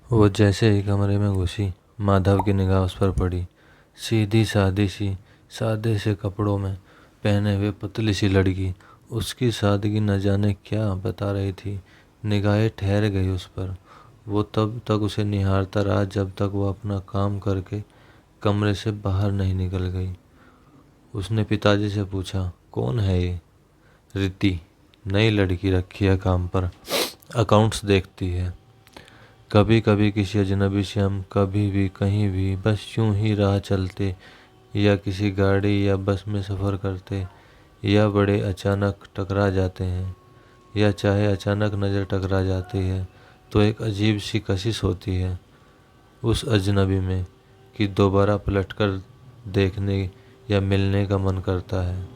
वो जैसे ही कमरे में घुसी, माधव की निगाह उस पर पड़ी। सीधी सादी सी, सादे से कपड़ों में पहने हुए पतली सी लड़की उसकी सादगी न जाने क्या बता रही थी। निगाहें ठहर गई उस पर। वो तब तक उसे निहारता रहा जब तक वो अपना काम करके कमरे से बाहर नहीं निकल गई। उसने पिताजी से पूछा, कौन है ये? रिति, नई लड़की रखी है काम पर, अकाउंट्स देखती है। कभी कभी किसी अजनबी से हम कभी भी कहीं भी बस यूं ही राह चलते या किसी गाड़ी या बस में सफ़र करते या बड़े अचानक टकरा जाते हैं, या चाहे अचानक नज़र टकरा जाती है तो एक अजीब सी कशिश होती है उस अजनबी में कि दोबारा पलटकर देखने या मिलने का मन करता है।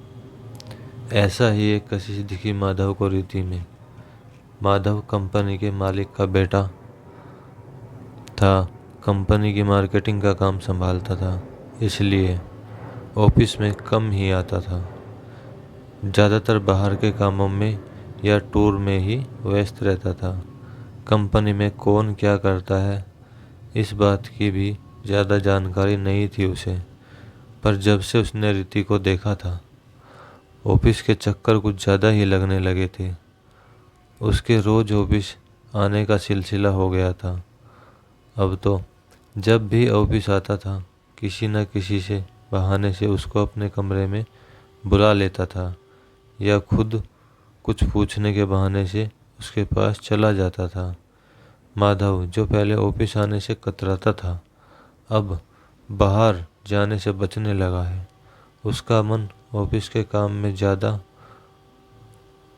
ऐसा ही एक कशिश दिखी माधव को रीति में। माधव कंपनी के मालिक का बेटा था, कंपनी की मार्केटिंग का काम संभालता था, इसलिए ऑफिस में कम ही आता था। ज़्यादातर बाहर के कामों में या टूर में ही व्यस्त रहता था। कंपनी में कौन क्या करता है इस बात की भी ज़्यादा जानकारी नहीं थी उसे। पर जब से उसने रिति को देखा था, ऑफिस के चक्कर कुछ ज़्यादा ही लगने लगे थे। उसके रोज़ ऑफिस आने का सिलसिला हो गया था। अब तो जब भी ऑफिस आता था, किसी न किसी से बहाने से उसको अपने कमरे में बुला लेता था या खुद कुछ पूछने के बहाने से उसके पास चला जाता था। माधव, जो पहले ऑफिस आने से कतराता था, अब बाहर जाने से बचने लगा है। उसका मन ऑफिस के काम में ज़्यादा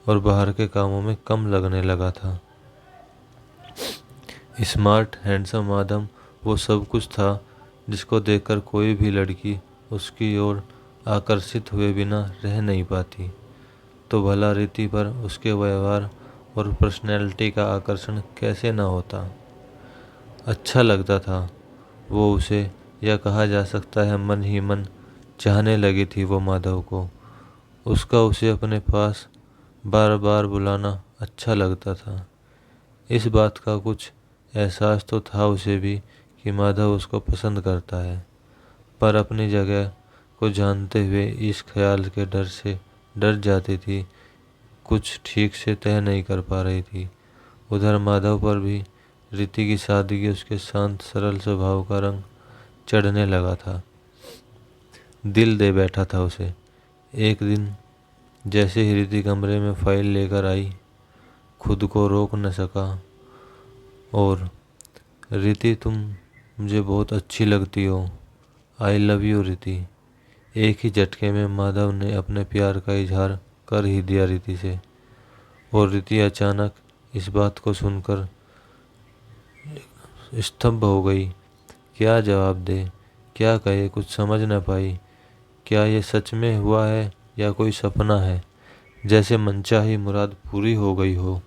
और बाहर के कामों में कम लगने लगा था। स्मार्ट हैंडसम माधव वो सब कुछ था जिसको देखकर कोई भी लड़की उसकी ओर आकर्षित हुए बिना रह नहीं पाती। तो भला रीति पर उसके व्यवहार और पर्सनैलिटी का आकर्षण कैसे न होता। अच्छा लगता था वो उसे, या कहा जा सकता है मन ही मन चाहने लगी थी वो माधव को। उसका उसे अपने पास बार बार बुलाना अच्छा लगता था। इस बात का कुछ एहसास तो था उसे भी कि माधव उसको पसंद करता है, पर अपनी जगह को जानते हुए इस ख्याल के डर से डर जाती थी। कुछ ठीक से तय नहीं कर पा रही थी। उधर माधव पर भी रीति की सादगी, उसके शांत सरल स्वभाव का रंग चढ़ने लगा था। दिल दे बैठा था उसे। एक दिन जैसे ही रीति कमरे में फाइल लेकर आई, खुद को रोक न सका और, रीति तुम मुझे बहुत अच्छी लगती हो, आई लव यू रीति। एक ही झटके में माधव ने अपने प्यार का इजहार कर ही दिया रीति से। और रीति अचानक इस बात को सुनकर स्तब्ध हो गई। क्या जवाब दे, क्या कहे, कुछ समझ न पाई। क्या ये सच में हुआ है या कोई सपना है? जैसे मनचाही मुराद पूरी हो गई हो।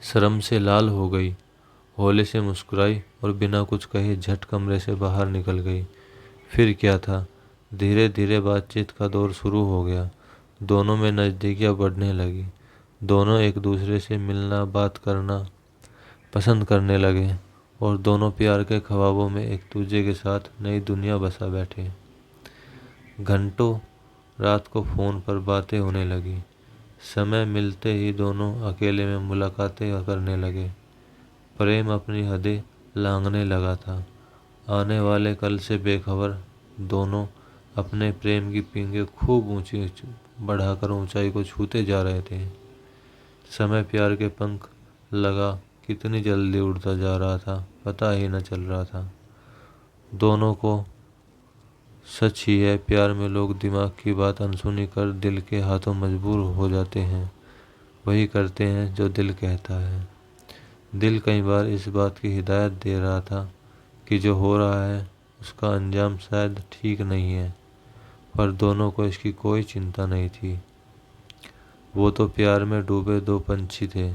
शर्म से लाल हो गई, हौले से मुस्कुराई और बिना कुछ कहे झट कमरे से बाहर निकल गई। फिर क्या था, धीरे धीरे बातचीत का दौर शुरू हो गया। दोनों में नज़दीकियाँ बढ़ने लगी। दोनों एक दूसरे से मिलना, बात करना पसंद करने लगे और दोनों प्यार के ख्वाबों में एक दूसरे के साथ नई दुनिया बसा बैठे। घंटों रात को फ़ोन पर बातें होने लगी। समय मिलते ही दोनों अकेले में मुलाकातें करने लगे। प्रेम अपनी हदें लांघने लगा था। आने वाले कल से बेखबर दोनों अपने प्रेम की पींगे खूब ऊंची बढ़ाकर ऊंचाई को छूते जा रहे थे। समय प्यार के पंख लगा कितनी जल्दी उड़ता जा रहा था, पता ही न चल रहा था। दोनों को सच ही है, प्यार में लोग दिमाग की बात अनसुनी कर दिल के हाथों मजबूर हो जाते हैं। वही करते हैं जो दिल कहता है। दिल कई बार इस बात की हिदायत दे रहा था कि जो हो रहा है उसका अंजाम शायद ठीक नहीं है, पर दोनों को इसकी कोई चिंता नहीं थी। वो तो प्यार में डूबे दो पंछी थे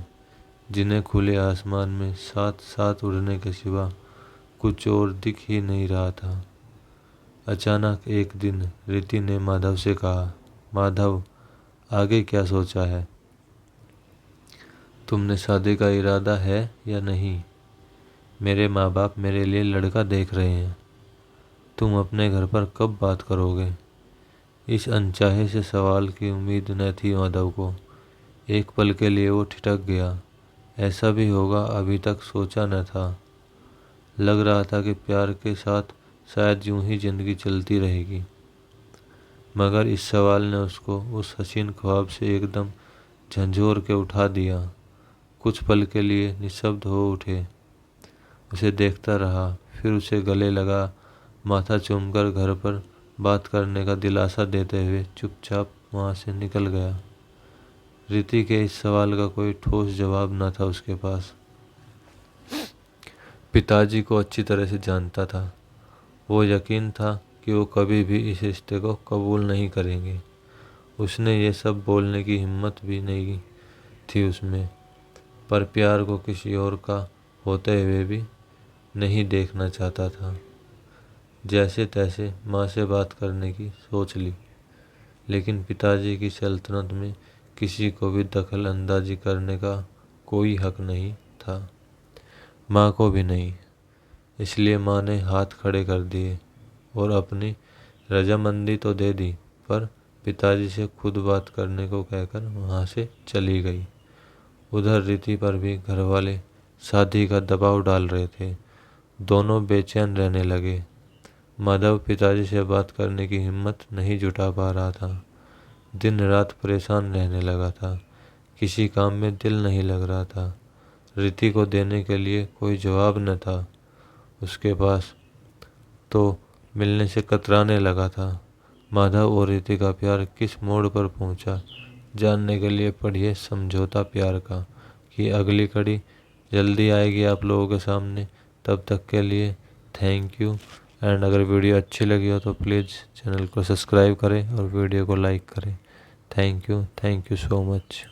जिन्हें खुले आसमान में साथ साथ उड़ने के सिवा कुछ और दिख ही नहीं रहा था। अचानक एक दिन रीति ने माधव से कहा, माधव, आगे क्या सोचा है? तुमने शादी का इरादा है या नहीं? मेरे माँ बाप मेरे लिए लड़का देख रहे हैं। तुम अपने घर पर कब बात करोगे? इस अनचाहे से सवाल की उम्मीद न थी माधव को। एक पल के लिए वो ठिठक गया। ऐसा भी होगा अभी तक सोचा न था। लग रहा था कि प्यार के साथ शायद यूं ही जिंदगी चलती रहेगी। मगर इस सवाल ने उसको उस हसीन ख्वाब से एकदम झंझोर के उठा दिया। कुछ पल के लिए निशब्द हो उठे, उसे देखता रहा, फिर उसे गले लगा, माथा चूमकर घर पर बात करने का दिलासा देते हुए चुपचाप वहां से निकल गया। रीति के इस सवाल का कोई ठोस जवाब न था उसके पास। पिताजी को अच्छी तरह से जानता था। वो यकीन था कि वो कभी भी इस रिश्ते को कबूल नहीं करेंगे। उसने ये सब बोलने की हिम्मत भी नहीं थी उसमें, पर प्यार को किसी और का होते हुए भी नहीं देखना चाहता था। जैसे तैसे माँ से बात करने की सोच ली, लेकिन पिताजी की सल्तनत में किसी को भी दखल अंदाजी करने का कोई हक नहीं था, माँ को भी नहीं। इसलिए माँ ने हाथ खड़े कर दिए और अपनी रजामंदी तो दे दी, पर पिताजी से खुद बात करने को कहकर वहाँ से चली गई। उधर रीति पर भी घरवाले शादी का दबाव डाल रहे थे। दोनों बेचैन रहने लगे। माधव पिताजी से बात करने की हिम्मत नहीं जुटा पा रहा था। दिन रात परेशान रहने लगा था। किसी काम में दिल नहीं लग रहा था। रीति को देने के लिए कोई जवाब न था उसके पास, तो मिलने से कतराने लगा था। माधव और रीति का प्यार किस मोड़ पर पहुंचा, जानने के लिए पढ़िए समझौता प्यार का कि अगली कड़ी जल्दी आएगी आप लोगों के सामने। तब तक के लिए थैंक यू। एंड अगर वीडियो अच्छी लगी हो तो प्लीज़ चैनल को सब्सक्राइब करें और वीडियो को लाइक करें। Thank you so much.